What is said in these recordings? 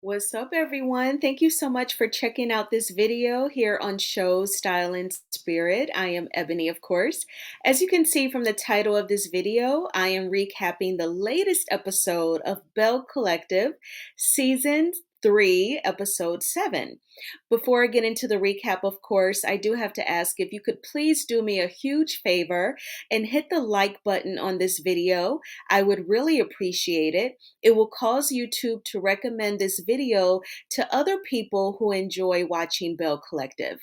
What's up, everyone? Thank you so much for checking out this video here on Show Style and Spirit. I am Ebony, of course. As you can see from the title of this video, I am recapping the latest episode of Belle Collective, Season 3, Episode 7. Before I get into the recap, of course, I do have to ask if you could please do me a huge favor and hit the like button on this video. I would really appreciate it. It will cause YouTube to recommend this video to other people who enjoy watching Belle Collective.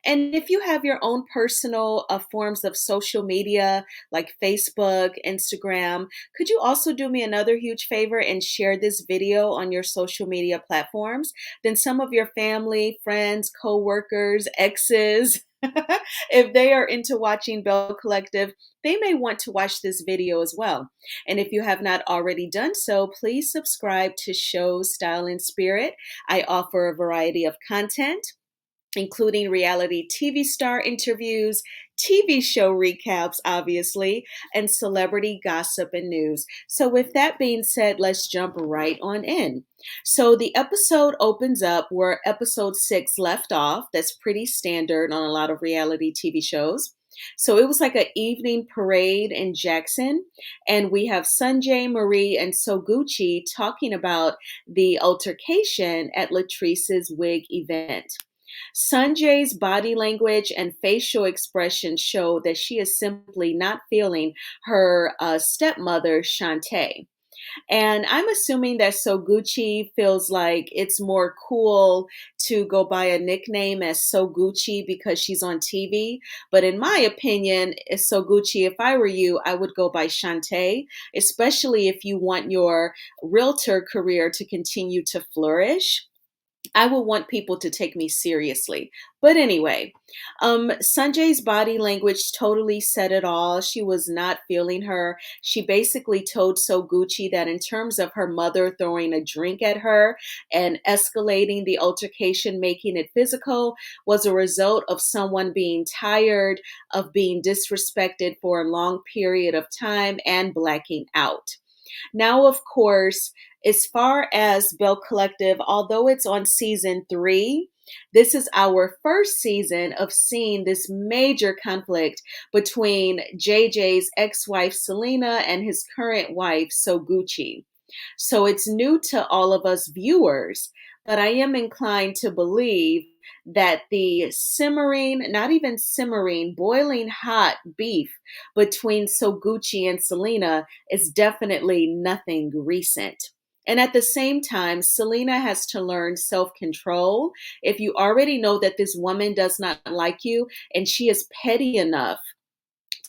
And if you have your own personal forms of social media like Facebook, Instagram, could you also do me another huge favor and share this video on your social media platforms? Then some of your family, friends, co-workers, exes, if they are into watching Belle Collective, they may want to watch this video as well. And if you have not already done so, please subscribe to Show Style and Spirit. I offer a variety of content, including reality TV star interviews, TV show recaps, obviously, and celebrity gossip and news. So, with that being said, let's jump right on in. So, the episode opens up where episode 6 left off. That's pretty standard on a lot of reality TV shows. So it was like an evening parade in Jackson, and we have Sanjay, Marie, and Soguchi talking about the altercation at Latrice's wig event. Sanjay's body language and facial expression show that she is simply not feeling her stepmother, Shantae. And I'm assuming that Soguchi feels like it's more cool to go by a nickname as Soguchi because she's on TV. But in my opinion, Soguchi, if I were you, I would go by Shantae, especially if you want your realtor career to continue to flourish. I would want people to take me seriously. But anyway, Sanjay's body language totally said it all. She was not feeling her. She basically told Soguchi that in terms of her mother throwing a drink at her and escalating the altercation, making it physical, was a result of someone being tired of being disrespected for a long period of time and blacking out. Now, of course, as far as Belle Collective, although it's on season 3, this is our first season of seeing this major conflict between JJ's ex-wife Selena and his current wife Soguchi. So it's new to all of us viewers, but I am inclined to believe that the simmering, not even simmering, boiling hot beef between Soguchi and Selena is definitely nothing recent. And at the same time, Selena has to learn self control. If you already know that this woman does not like you and she is petty enough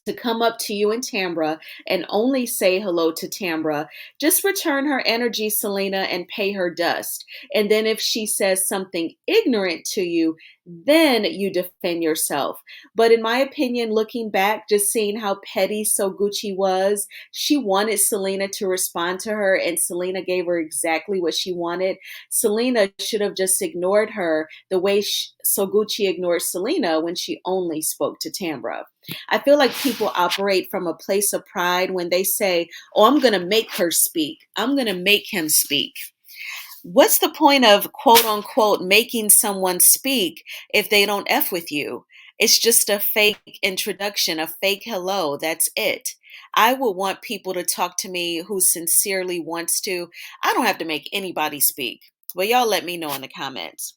to come up to you and Tambra and only say hello to Tambra, just return her energy, Selena, and pay her dust. And then if she says something ignorant to you, then you defend yourself. But in my opinion, looking back, just seeing how petty Soguchi was, she wanted Selena to respond to her, and Selena gave her exactly what she wanted. Selena should have just ignored her the way Soguchi ignored Selena when she only spoke to Tambra. I feel like people operate from a place of pride when they say, oh, I'm going to make her speak. I'm going to make him speak. What's the point of quote unquote making someone speak if they don't F with you? It's just a fake introduction, a fake hello. That's it. I would want people to talk to me who sincerely wants to. I don't have to make anybody speak. But y'all let me know in the comments.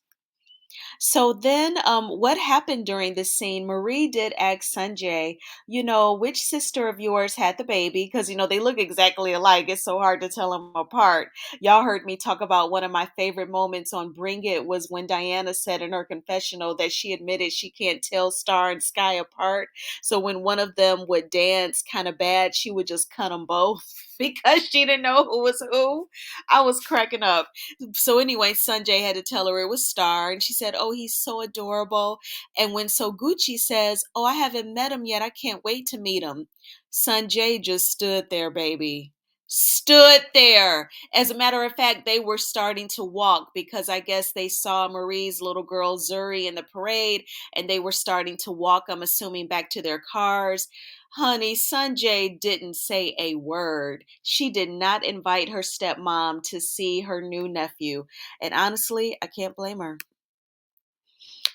So then, what happened during this scene? Marie did ask Sanjay, which sister of yours had the baby? Because, they look exactly alike. It's so hard to tell them apart. Y'all heard me talk about one of my favorite moments on Bring It was when Diana said in her confessional that she admitted she can't tell Star and Sky apart. So when one of them would dance kind of bad, she would just cut them both because she didn't know who was who. I was cracking up. So anyway, Sanjay had to tell her it was Star, and she said, "Oh, he's so adorable." And when Soguchi says, "Oh, I haven't met him yet. I can't wait to meet him," Sanjay just stood there, baby. Stood there. As a matter of fact, they were starting to walk because I guess they saw Marie's little girl Zuri in the parade and they were starting to walk, I'm assuming, back to their cars. Honey, Sanjay didn't say a word. She did not invite her stepmom to see her new nephew. And honestly, I can't blame her.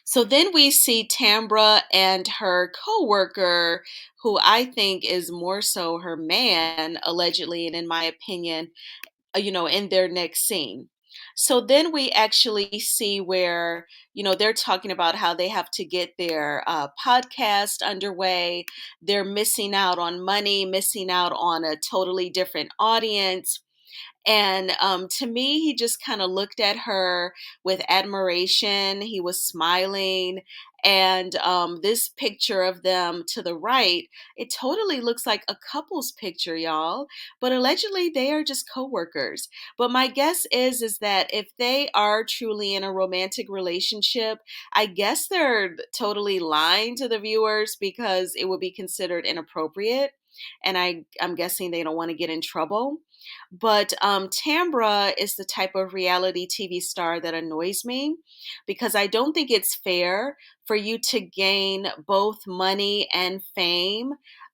So then we see Tambra and her coworker, who I think is more so her man, allegedly, and in my opinion, in their next scene. So then we actually see where, they're talking about how they have to get their podcast underway. They're missing out on money, missing out on a totally different audience. And to me, he just kind of looked at her with admiration. He was smiling. And this picture of them to the right, it totally looks like a couple's picture, y'all. But allegedly, they are just coworkers. But my guess is that if they are truly in a romantic relationship, I guess they're totally lying to the viewers because it would be considered inappropriate. And I'm guessing they don't want to get in trouble. But Tambra is the type of reality TV star that annoys me because I don't think it's fair for you to gain both money and fame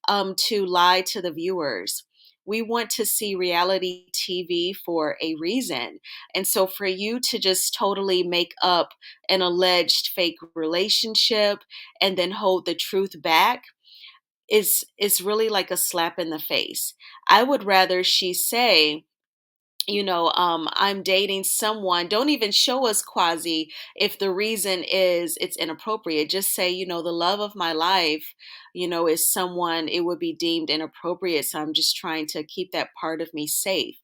to lie to the viewers. We want to see reality TV for a reason. And so for you to just totally make up an alleged fake relationship and then hold the truth back is really like a slap in the face. I would rather she say, I'm dating someone. Don't even show us quasi if the reason is it's inappropriate. Just say, the love of my life, is someone it would be deemed inappropriate. So I'm just trying to keep that part of me safe.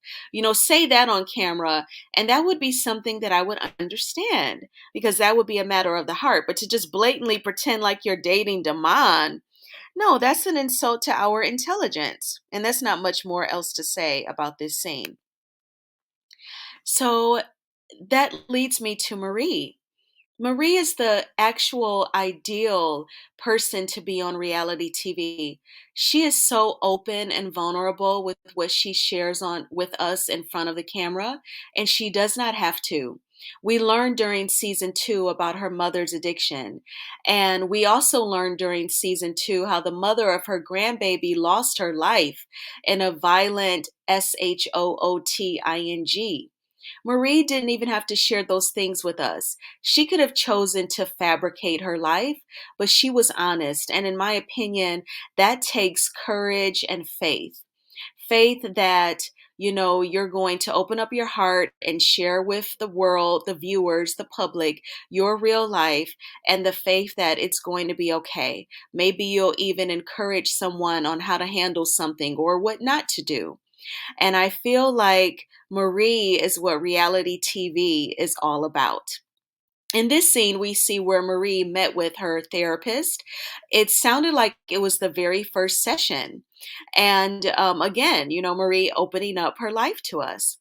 Say that on camera, and that would be something that I would understand because that would be a matter of the heart. But to just blatantly pretend like you're dating Damon, no, that's an insult to our intelligence. And that's not much more else to say about this scene. So that leads me to Marie. Marie is the actual ideal person to be on reality TV. She is so open and vulnerable with what she shares on with us in front of the camera, and she does not have to. We learned during season 2 about her mother's addiction. And we also learned during season 2 how the mother of her grandbaby lost her life in a violent shooting. Marie didn't even have to share those things with us. She could have chosen to fabricate her life, but she was honest. And in my opinion, that takes courage and faith. Faith that, you're going to open up your heart and share with the world, the viewers, the public, your real life, and the faith that it's going to be okay. Maybe you'll even encourage someone on how to handle something or what not to do. And I feel like Marie is what reality TV is all about. In this scene, we see where Marie met with her therapist. It sounded like it was the very first session. And again, Marie opening up her life to us.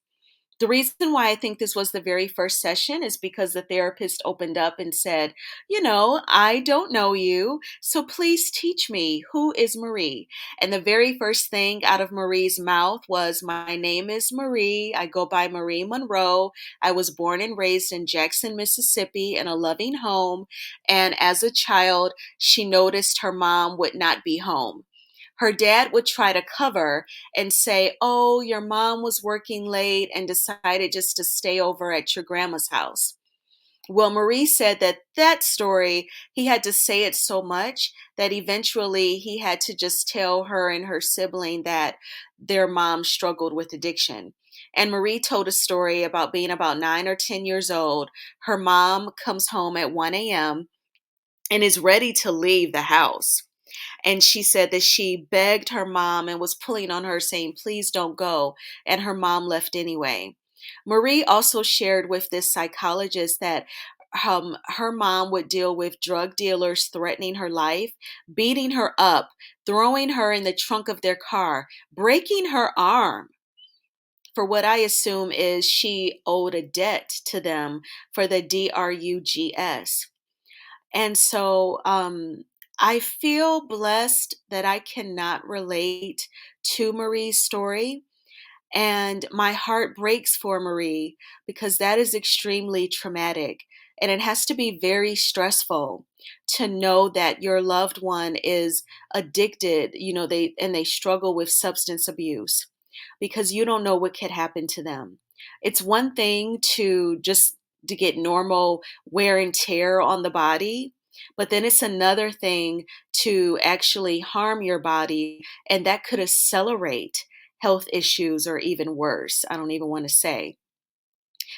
The reason why I think this was the very first session is because the therapist opened up and said, I don't know you, so please teach me, who is Marie? And the very first thing out of Marie's mouth was, my name is Marie. I go by Marie Monroe. I was born and raised in Jackson, Mississippi in a loving home. And as a child, she noticed her mom would not be home. Her dad would try to cover and say, oh, your mom was working late and decided just to stay over at your grandma's house. Well, Marie said that story, he had to say it so much that eventually he had to just tell her and her sibling that their mom struggled with addiction. And Marie told a story about being about 9 or 10 years old. Her mom comes home at 1 a.m. and is ready to leave the house. And she said that she begged her mom and was pulling on her, saying, please don't go. And her mom left anyway. Marie also shared with this psychologist that her mom would deal with drug dealers threatening her life, beating her up, throwing her in the trunk of their car, breaking her arm for what I assume is she owed a debt to them for the drugs. And so I feel blessed that I cannot relate to Marie's story. And my heart breaks for Marie because that is extremely traumatic. And it has to be very stressful to know that your loved one is addicted, they struggle with substance abuse because you don't know what could happen to them. It's one thing to get normal wear and tear on the body, but then it's another thing to actually harm your body, and that could accelerate health issues or even worse. I don't even want to say.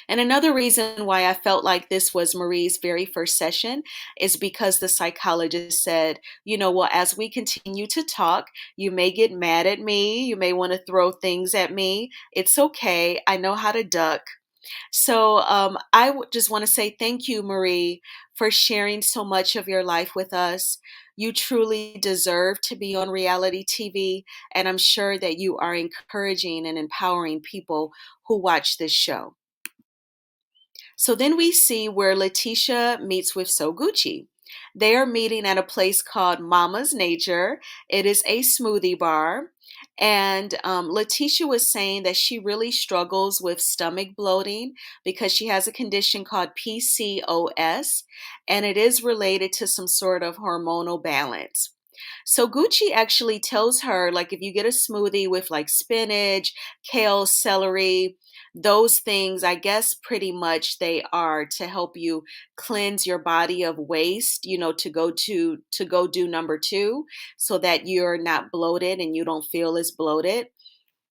And another reason why I felt like this was Marie's very first session is because the psychologist said, well, as we continue to talk, you may get mad at me. You may want to throw things at me. It's okay. I know how to duck. So just want to say thank you, Marie, for sharing so much of your life with us. You truly deserve to be on reality TV, and I'm sure that you are encouraging and empowering people who watch this show. So then we see where Letitia meets with Soguchi. They are meeting at a place called Mama's Nature. It is a smoothie bar. And Letitia was saying that she really struggles with stomach bloating because she has a condition called PCOS, and it is related to some sort of hormonal balance. So Gucci actually tells her, like, if you get a smoothie with like spinach, kale, celery, those things, I guess pretty much they are to help you cleanse your body of waste, to go do number two so that you're not bloated and you don't feel as bloated.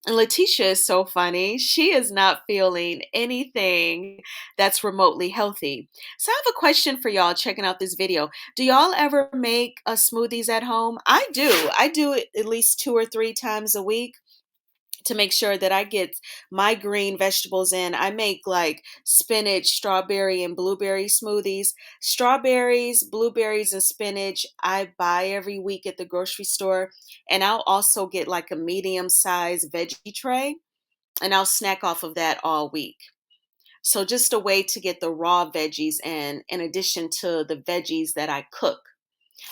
And Letitia is so funny. She is not feeling anything that's remotely healthy. So I have a question for y'all checking out this video. Do y'all ever make smoothies at home? I do. I do it at least 2 or 3 times a week to make sure that I get my green vegetables in. I make like spinach, strawberry, and blueberry smoothies. Strawberries, blueberries, and spinach I buy every week at the grocery store. And I'll also get like a medium sized veggie tray, and I'll snack off of that all week. So just a way to get the raw veggies in addition to the veggies that I cook.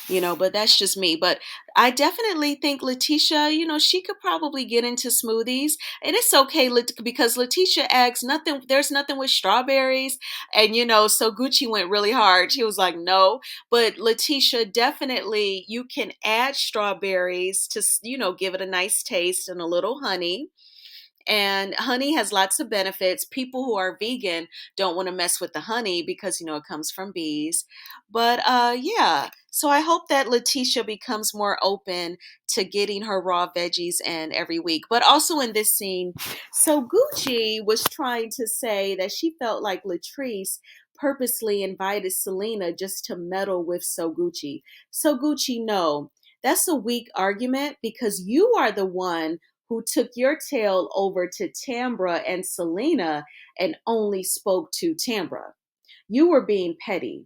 But that's just me. But I definitely think Letitia, she could probably get into smoothies. And it's okay because Letitia asks nothing, there's nothing with strawberries. And, so Gucci went really hard. She was like, no. But Letitia, definitely you can add strawberries to, give it a nice taste and a little honey. And honey has lots of benefits. People who are vegan don't want to mess with the honey because, it comes from bees. But yeah, so I hope that Letitia becomes more open to getting her raw veggies in every week. But also in this scene, so Gucci was trying to say that she felt like Latrice purposely invited Selena just to meddle with Soguchi. Soguchi, no, that's a weak argument because you are the one who took your tail over to Tambra and Selena and only spoke to Tambra. You were being petty.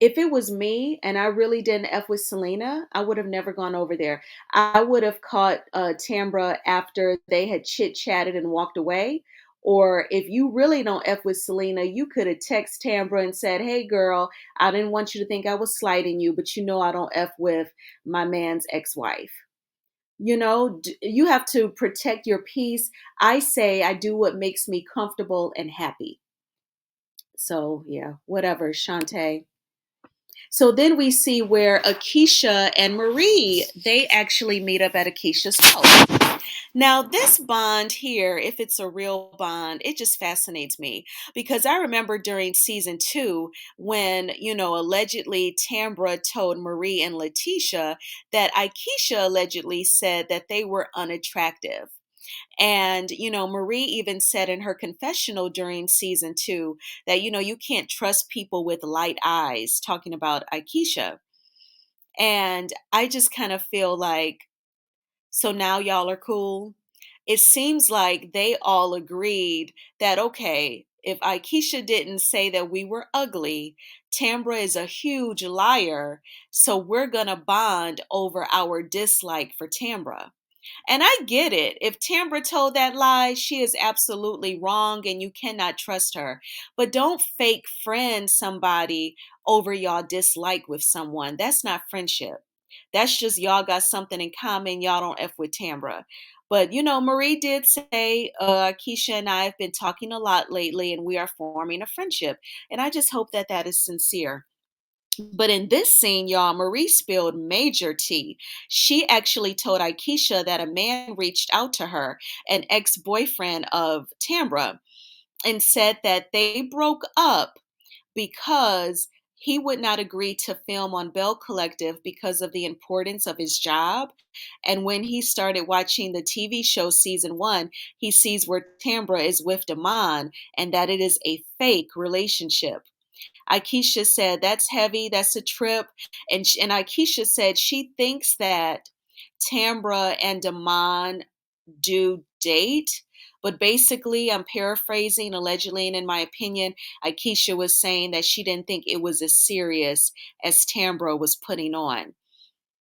If it was me and I really didn't F with Selena, I would have never gone over there. I would have caught Tambra after they had chit chatted and walked away. Or if you really don't F with Selena, you could have texted Tambra and said, hey girl, I didn't want you to think I was slighting you, but I don't F with my man's ex-wife. You have to protect your peace. I say I do what makes me comfortable and happy. So yeah, whatever, Shantae. So then we see where Akeisha and Marie, they actually meet up at Akeisha's house. Now, this bond here, if it's a real bond, it just fascinates me because I remember during season 2 when, allegedly Tambra told Marie and Letitia that Akeisha allegedly said that they were unattractive. And, Marie even said in her confessional during season 2 that, you can't trust people with light eyes, talking about Akeisha. And I just kind of feel like, so now y'all are cool. It seems like they all agreed that, okay, if Akeisha didn't say that we were ugly, Tambra is a huge liar. So we're going to bond over our dislike for Tambra. And I get it. If Tambra told that lie, she is absolutely wrong and you cannot trust her. But don't fake friend somebody over y'all dislike with someone. That's not friendship. That's just y'all got something in common. Y'all don't F with Tambra. But Marie did say, Keisha and I have been talking a lot lately, and we are forming a friendship. And I just hope that that is sincere. But in this scene, y'all, Marie spilled major tea. She actually told Aikisha that a man reached out to her, an ex boyfriend of Tambra, and said that they broke up because he would not agree to film on Bell Collective because of the importance of his job. And when he started watching the TV show season 1, he sees where Tambra is with Damon and that it is a fake relationship. Aikisha said, "That's heavy. That's a trip." And Aikisha said she thinks that Tambra and Damon do date. But basically, I'm paraphrasing allegedly, and in my opinion, Aikisha was saying that she didn't think it was as serious as Tambra was putting on.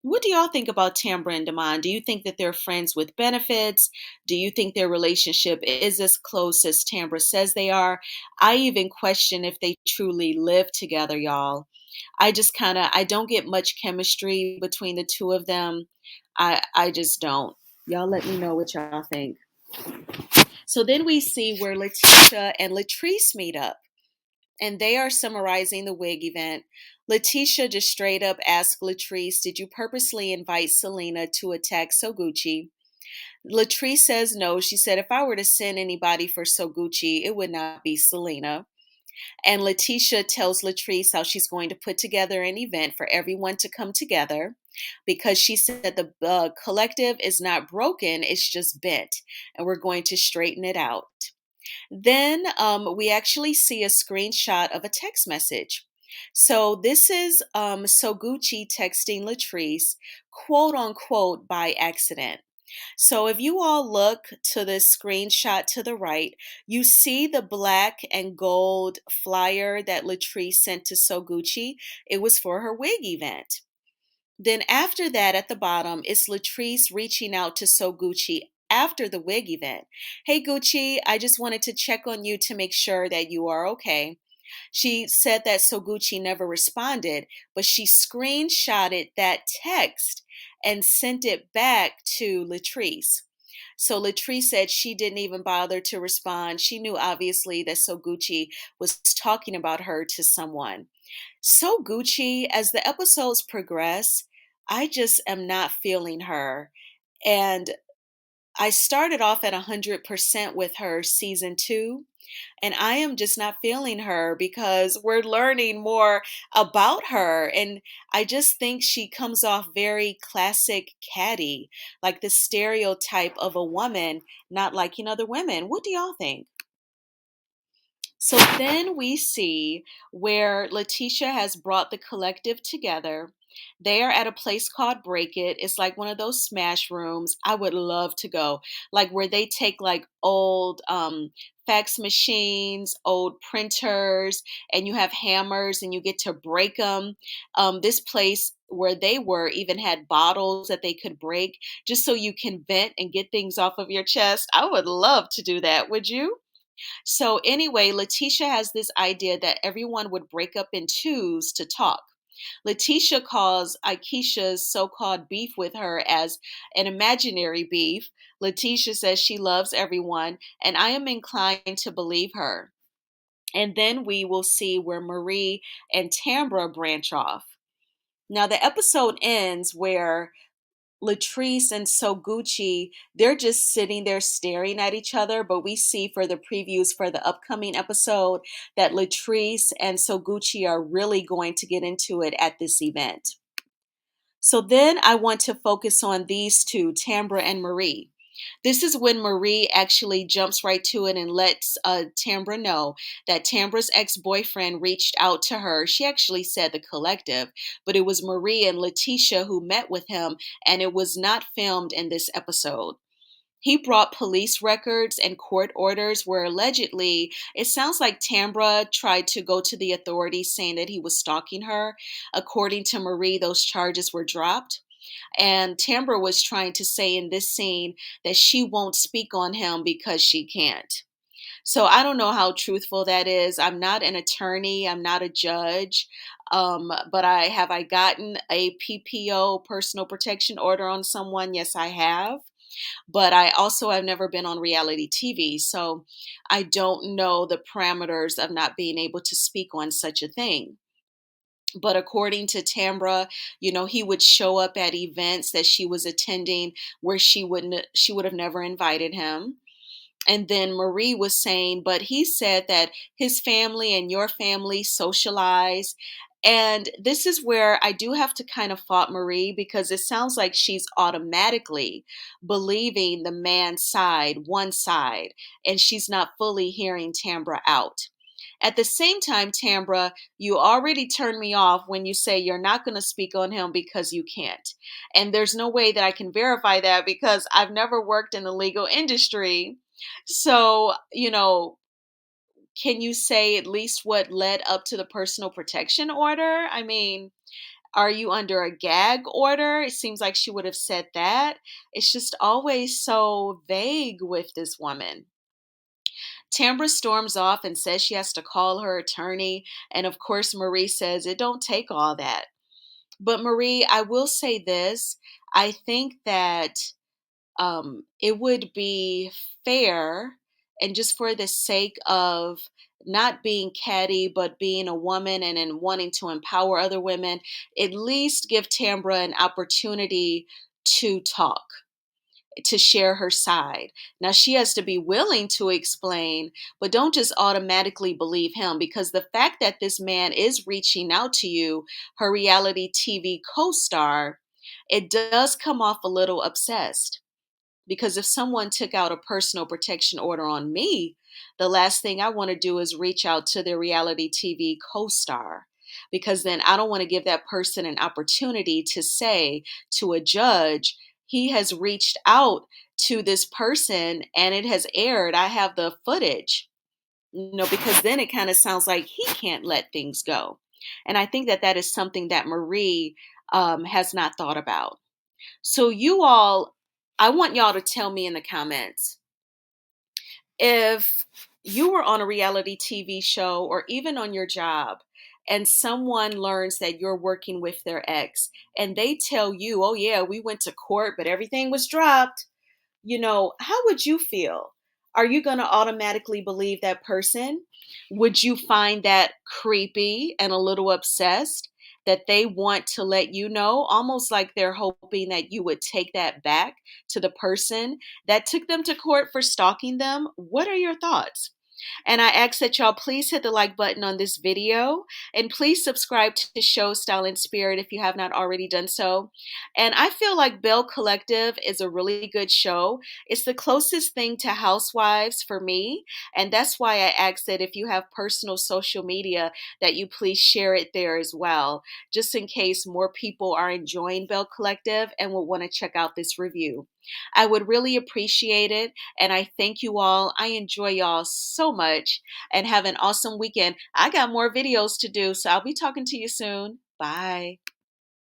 What do y'all think about Tambra and Damon? Do you think that they're friends with benefits? Do you think their relationship is as close as Tambra says they are? I even question if they truly live together, y'all. I don't get much chemistry between the two of them. I just don't. Y'all let me know what y'all think. So then we see where Letitia and Latrice meet up, and they are summarizing the wig event. Letitia just straight up asked Latrice, "Did you purposely invite Selena to attack Soguchi?" Latrice says no. She said, "If I were to send anybody for Soguchi, it would not be Selena." And Letitia tells Latrice how she's going to put together an event for everyone to come together because she said the collective is not broken, it's just bent, and we're going to straighten it out. Then we actually see a screenshot of a text message. So this is Soguchi texting Latrice, quote unquote, by accident. So if you all look to this screenshot to the right, you see the black and gold flyer that Latrice sent to Soguchi. It was for her wig event. Then after that, at the bottom, it's Latrice reaching out to Soguchi after the wig event. "Hey Gucci, I just wanted to check on you to make sure that you are okay." She said that Soguchi never responded, but she screenshotted that text and sent it back to Latrice. So Latrice said she didn't even bother to respond. She knew obviously that Soguchi was talking about her to someone. Soguchi, as the episodes progress, I just am not feeling her. And I started off at 100% with her season 2, and I am just not feeling her because we're learning more about her. And I just think she comes off very classic catty, like the stereotype of a woman not liking other women. What do y'all think? So then we see where Letitia has brought the collective together. They are at a place called Break It. It's like one of those smash rooms. I would love to go, like where they take like old fax machines, old printers, and you have hammers and you get to break them. This place where they were even had bottles that they could break just so you can vent and get things off of your chest. I would love to do that. Would you? So anyway, Letitia has this idea that everyone would break up in twos to talk. Letitia calls Aikisha's so-called beef with her as an imaginary beef. Letitia says she loves everyone, and I am inclined to believe her. And then we will see where Marie and Tambra branch off. Now the episode ends where Latrice and Soguchi, they're just sitting there staring at each other. But we see for the previews for the upcoming episode that Latrice and Soguchi are really going to get into it at this event. So then I want to focus on these two, Tambra and Marie. This is when Marie actually jumps right to it and lets Tambra know that Tambra's ex-boyfriend reached out to her. She actually said the collective, but it was Marie and Letitia who met with him, and it was not filmed in this episode. He brought police records and court orders where allegedly it sounds like Tambra tried to go to the authorities saying that he was stalking her. According to Marie, those charges were dropped. And Tambra was trying to say in this scene that she won't speak on him because she can't. So I don't know how truthful that is. I'm not an attorney. I'm not a judge. But I gotten a PPO, personal protection order, on someone? Yes, I have. But I also have never been on reality TV, so I don't know the parameters of not being able to speak on such a thing. But according to Tambra, he would show up at events that she was attending where she would have never invited him. And then Marie was saying, but he said that his family and your family socialize. And this is where I do have to kind of fault Marie, because it sounds like she's automatically believing the man's side, one side, and she's not fully hearing Tambra out. At the same time, Tambra, you already turned me off when you say you're not going to speak on him because you can't. And there's no way that I can verify that because I've never worked in the legal industry. So, can you say at least what led up to the personal protection order? I mean, are you under a gag order? It seems like she would have said that. It's just always so vague with this woman. Tambra storms off and says she has to call her attorney. And of course, Marie says it don't take all that. But Marie, I will say this. I think that it would be fair, and just for the sake of not being catty, but being a woman and in wanting to empower other women, at least give Tambra an opportunity to talk, to share her side. Now, she has to be willing to explain, but don't just automatically believe him, because the fact that this man is reaching out to you, her reality TV co star, it does come off a little obsessed. Because if someone took out a personal protection order on me, the last thing I want to do is reach out to their reality TV co star. Because then I don't want to give that person an opportunity to say to a judge, he has reached out to this person and it has aired. I have the footage, because then it kind of sounds like he can't let things go. And I think that that is something that Marie has not thought about. So, you all, I want y'all to tell me in the comments if you were on a reality TV show or even on your job and someone learns that you're working with their ex and they tell you, oh, yeah, we went to court, but everything was dropped. How would you feel? Are you going to automatically believe that person? Would you find that creepy and a little obsessed that they want to let you know, almost like they're hoping that you would take that back to the person that took them to court for stalking them? What are your thoughts? And I ask that y'all please hit the like button on this video and please subscribe to Show Style and Spirit if you have not already done so. And I feel like Belle Collective is a really good show. It's the closest thing to Housewives for me. And that's why I ask that if you have personal social media that you please share it there as well, just in case more people are enjoying Belle Collective and will want to check out this review. I would really appreciate it. And I thank you all. I enjoy y'all so much and have an awesome weekend. I got more videos to do, so I'll be talking to you soon. Bye.